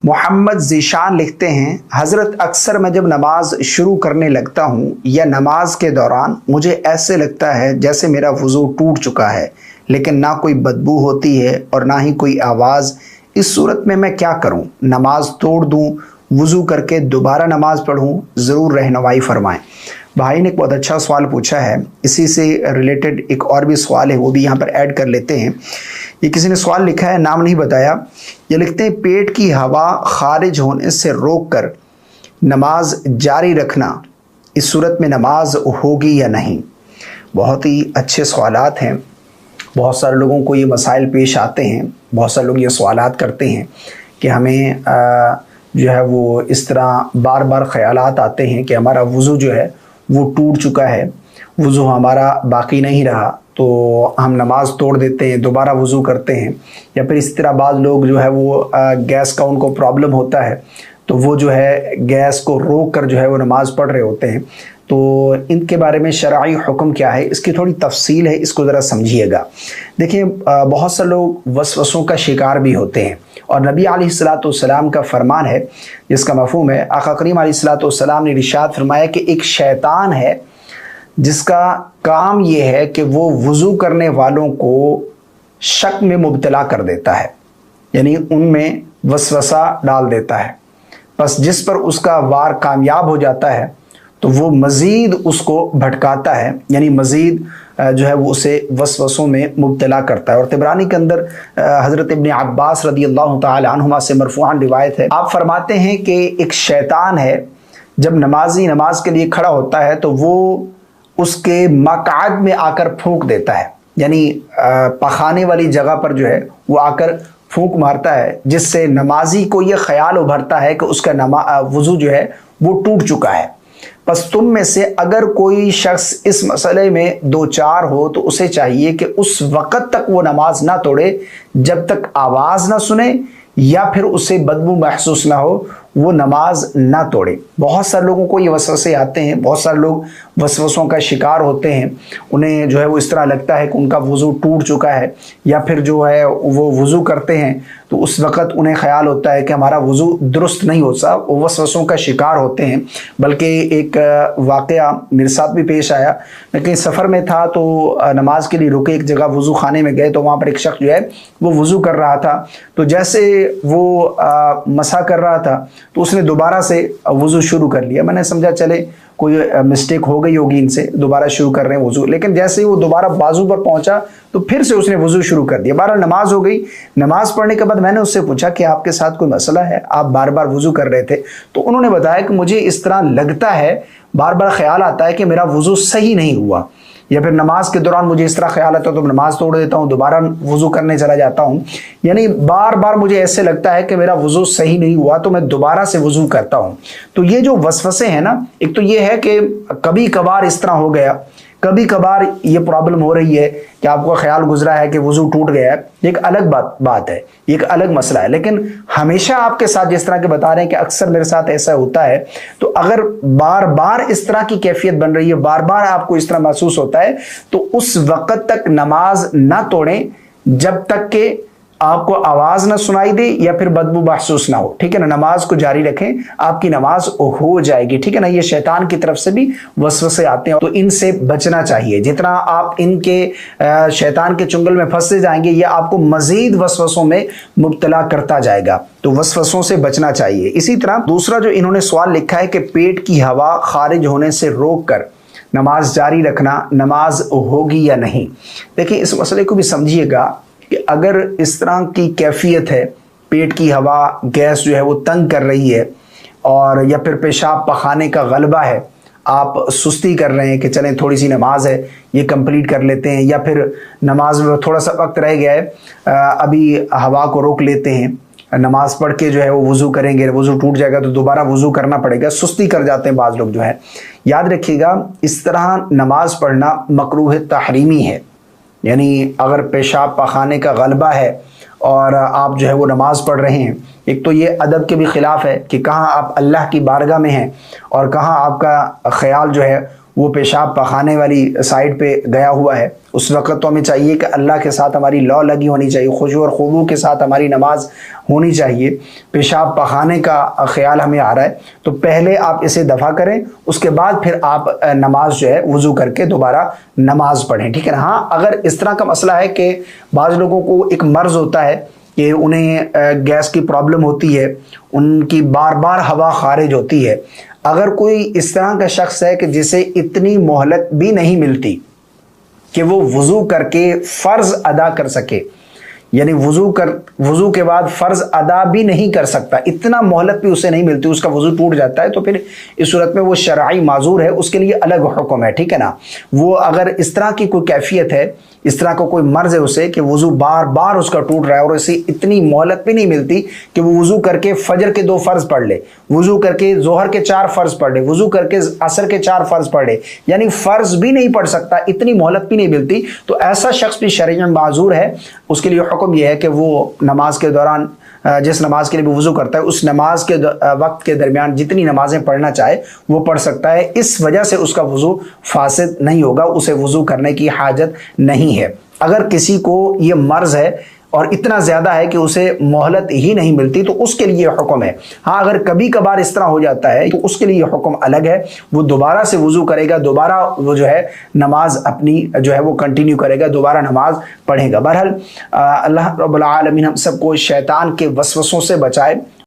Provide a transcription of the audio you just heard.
मोहम्मद ज़ीशान लिखते हैं, हज़रत अक्सर मैं जब नमाज शुरू करने लगता हूँ या नमाज के दौरान मुझे ऐसे लगता है जैसे मेरा वज़ू टूट चुका है, लेकिन ना कोई बदबू होती है और ना ही कोई आवाज़। इस सूरत में मैं क्या करूँ? नमाज तोड़ दूँ, वज़ू करके दोबारा नमाज पढ़ूँ? ज़रूर रहनुमाई फरमाएँ। भाई ने एक बहुत अच्छा सवाल पूछा है, इसी से रिलेटेड एक और भी सवाल है, वो भी यहाँ पर ऐड कर लेते हैं। ये किसी ने सवाल लिखा है, नाम नहीं बताया। ये लिखते हैं, पेट की हवा खारिज होने से रोककर नमाज जारी रखना, इस सूरत में नमाज होगी या नहीं? बहुत ही अच्छे सवालात हैं। बहुत सारे लोगों को ये मसाइल पेश आते हैं, बहुत सारे लोग ये सवालात करते हैं कि हमें जो है वो इस तरह बार बार ख़यालात आते हैं कि हमारा वज़ू जो है वो टूट चुका है, वज़ू हमारा बाकी नहीं रहा, तो हम नमाज तोड़ देते हैं, दोबारा वज़ू करते हैं। या फिर इस तरह बाज़ लोग जो है वो गैस का उनको प्रॉब्लम होता है, तो वो जो है गैस को रोक कर जो है वो नमाज़ पढ़ रहे होते हैं। तो इनके बारे में शरई हुक्म क्या है, इसकी थोड़ी तफसील है, इसको ज़रा समझिएगा। देखिए, बहुत से लोग वसवसों का शिकार भी होते हैं, और नबी अलैहिस्सलाम का फरमान है जिसका मफ़हूम है, आका करीम अलैहिस्सलाम ने इरशाद फरमाया कि एक शैतान है जिसका काम ये है कि वो वज़ू करने वालों को शक में मुब्तला कर देता है, यानी उनमें वसवसा डाल देता है। बस जिस पर उसका वार कामयाब हो जाता है तो वो मज़ीद उसको भटकाता है, यानी मज़ीद जो है वो उसे वसवसों में मुब्तला करता है। और तिबरानी के अंदर हज़रत इब्न अब्बास रदियल्लाहु ताला अन्हुमा से मरफ़ूअन रिवायत है, आप फरमाते हैं कि एक शैतान है, जब नमाजी नमाज के लिए खड़ा होता है तो वो उसके मक़आद में आकर फूंक देता है, यानी पखाने वाली जगह पर जो है वो आकर फूंक मारता है, जिससे नमाजी को ये ख्याल उभरता है कि उसका वज़ू जो है वो टूट चुका है। बस तुम में से अगर कोई शख्स इस मसले में दो चार हो तो उसे चाहिए कि उस वक़्त तक वो नमाज ना तोड़े जब तक आवाज़ ना सुने या फिर उसे बदबू महसूस ना हो, वो नमाज ना तोड़े। बहुत सारे लोगों को ये वसवसे आते हैं, बहुत सारे लोग वसवसों का शिकार होते हैं, उन्हें जो है वो इस तरह लगता है कि उनका वज़ू टूट चुका है, या फिर जो है वो वज़ू करते हैं तो उस वक़्त उन्हें ख़याल होता है कि हमारा वज़ू दुरुस्त नहीं होता, वो वसवसों का शिकार होते हैं। बल्कि एक वाक़या मेरे साथ भी पेश आया, मैं कहीं सफ़र में था तो नमाज के लिए रुके, एक जगह वज़ू खाने में गए तो वहाँ पर एक शख्स जो है वो वज़ू कर रहा था, तो जैसे वो मसा कर रहा था तो उसने दोबारा से वज़ू शुरू कर लिया। मैंने समझा चले कोई मिस्टेक हो गई होगी, इनसे दोबारा शुरू कर रहे हैं वज़ू, लेकिन जैसे ही वो दोबारा बाजू पर पहुंचा तो फिर से उसने वज़ू शुरू कर दिया। बहरहाल नमाज हो गई। नमाज पढ़ने के बाद मैंने उससे पूछा कि आपके साथ कोई मसला है, आप बार बार वज़ू कर रहे थे? तो उन्होंने बताया कि मुझे इस तरह लगता है, बार बार ख्याल आता है कि मेरा वज़ू सही नहीं हुआ, या फिर नमाज के दौरान मुझे इस तरह ख्याल आता है तो नमाज तोड़ देता हूँ, दोबारा वज़ू करने चला जाता हूँ, यानी बार बार मुझे ऐसे लगता है कि मेरा वज़ू सही नहीं हुआ तो मैं दोबारा से वज़ू करता हूँ। तो ये जो वसवसे हैं ना, एक तो ये है कि कभी कभार इस तरह हो गया, कभी कभार ये प्रॉब्लम हो रही है कि आपको ख्याल गुजरा है कि वज़ू टूट गया है, एक अलग बात है, एक अलग मसला है। लेकिन हमेशा आपके साथ जिस तरह के बता रहे हैं कि अक्सर मेरे साथ ऐसा होता है, तो अगर बार बार इस तरह की कैफियत बन रही है, बार बार आपको इस तरह महसूस होता है, तो उस वक़्त तक नमाज ना तोड़ें जब तक कि आपको आवाज़ ना सुनाई दे या फिर बदबू महसूस ना हो, ठीक है ना। नमाज को जारी रखें, आपकी नमाज हो जाएगी, ठीक है ना। ये शैतान की तरफ से भी वसवसे आते हैं, तो इनसे बचना चाहिए। जितना आप इनके शैतान के चुंगल में फंसते जाएंगे, ये आपको मजीद वसवसों में मुब्तला करता जाएगा, तो वसवसों से बचना चाहिए। इसी तरह दूसरा जो इन्होंने सवाल लिखा है कि पेट की हवा खारिज होने से रोक कर नमाज जारी रखना, नमाज होगी या नहीं? देखिए, इस मसले को भी समझिएगा कि अगर इस तरह की कैफियत है, पेट की हवा गैस जो है वो तंग कर रही है, और या फिर पेशाब पखाने का गलबा है, आप सुस्ती कर रहे हैं कि चलें थोड़ी सी नमाज है ये कंप्लीट कर लेते हैं, या फिर नमाज में थोड़ा सा वक्त रह गया है, अभी हवा को रोक लेते हैं, नमाज पढ़ के जो है वो वज़ू करेंगे, वज़ू टूट जाएगा तो दोबारा वज़ू करना पड़ेगा, सुस्ती कर जाते हैं बाज़ लोग जो है। याद रखिएगा, इस तरह नमाज पढ़ना मकरूह तहरीमी है, यानी अगर पेशाब पखाने का गलबा है और आप जो है वो नमाज पढ़ रहे हैं, एक तो ये अदब के भी ख़िलाफ़ है कि कहाँ आप अल्लाह की बारगाह में हैं और कहाँ आपका ख्याल जो है वो पेशाब पखाने वाली साइड पे गया हुआ है, اس وقت تو ہمیں چاہیے کہ اللہ کے ساتھ ہماری لو لگی ہونی چاہیے، خشوع اور خضوع کے ساتھ ہماری نماز ہونی چاہیے۔ پیشاب پخانے کا خیال ہمیں آ رہا ہے تو پہلے آپ اسے دفع کریں، اس کے بعد پھر آپ نماز جو ہے وضو کر کے دوبارہ نماز پڑھیں، ٹھیک ہے نا۔ ہاں اگر اس طرح کا مسئلہ ہے کہ بعض لوگوں کو ایک مرض ہوتا ہے کہ انہیں گیس کی پرابلم ہوتی ہے، ان کی بار بار ہوا خارج ہوتی ہے، اگر کوئی اس طرح کا شخص ہے کہ جسے اتنی مہلت بھی نہیں ملتی کہ وہ وضو کر کے فرض ادا کر سکے، یعنی وضو کے بعد فرض ادا بھی نہیں کر سکتا، اتنا مہلت بھی اسے نہیں ملتی، اس کا وضو ٹوٹ جاتا ہے، تو پھر اس صورت میں وہ شرعی معذور ہے، اس کے لیے الگ حکم ہے، ٹھیک ہے نا۔ وہ اگر اس طرح کی کوئی کیفیت ہے، اس طرح کا کوئی مرض ہے اسے کہ وضو بار بار اس کا ٹوٹ رہا ہے اور اسے اتنی مہلت بھی نہیں ملتی کہ وہ وضو کر کے فجر کے 2 فرض پڑھ لے، وضو کر کے ظہر کے 4 فرض پڑھ لے، وضو کر کے عصر کے 4 فرض پڑھ لے، یعنی فرض بھی نہیں پڑھ سکتا، اتنی مہلت بھی نہیں ملتی، تو ایسا شخص بھی شرعی معذور ہے۔ اس کے لیے حکم یہ ہے کہ وہ نماز کے دوران جس نماز کے لیے وہ وضو کرتا ہے اس نماز کے وقت کے درمیان جتنی نمازیں پڑھنا چاہے وہ پڑھ سکتا ہے، اس وجہ سے اس کا وضو فاسد نہیں ہوگا، اسے وضو کرنے کی حاجت نہیں ہے۔ اگر کسی کو یہ مرض ہے اور اتنا زیادہ ہے کہ اسے مہلت ہی نہیں ملتی تو اس کے لیے حکم ہے۔ ہاں اگر کبھی کبھار اس طرح ہو جاتا ہے تو اس کے لیے حکم الگ ہے، وہ دوبارہ سے وضو کرے گا، دوبارہ وہ جو ہے نماز اپنی جو ہے وہ کنٹینیو کرے گا، دوبارہ نماز پڑھے گا۔ بہرحال اللہ رب العالمین ہم سب کو شیطان کے وسوسوں سے بچائے۔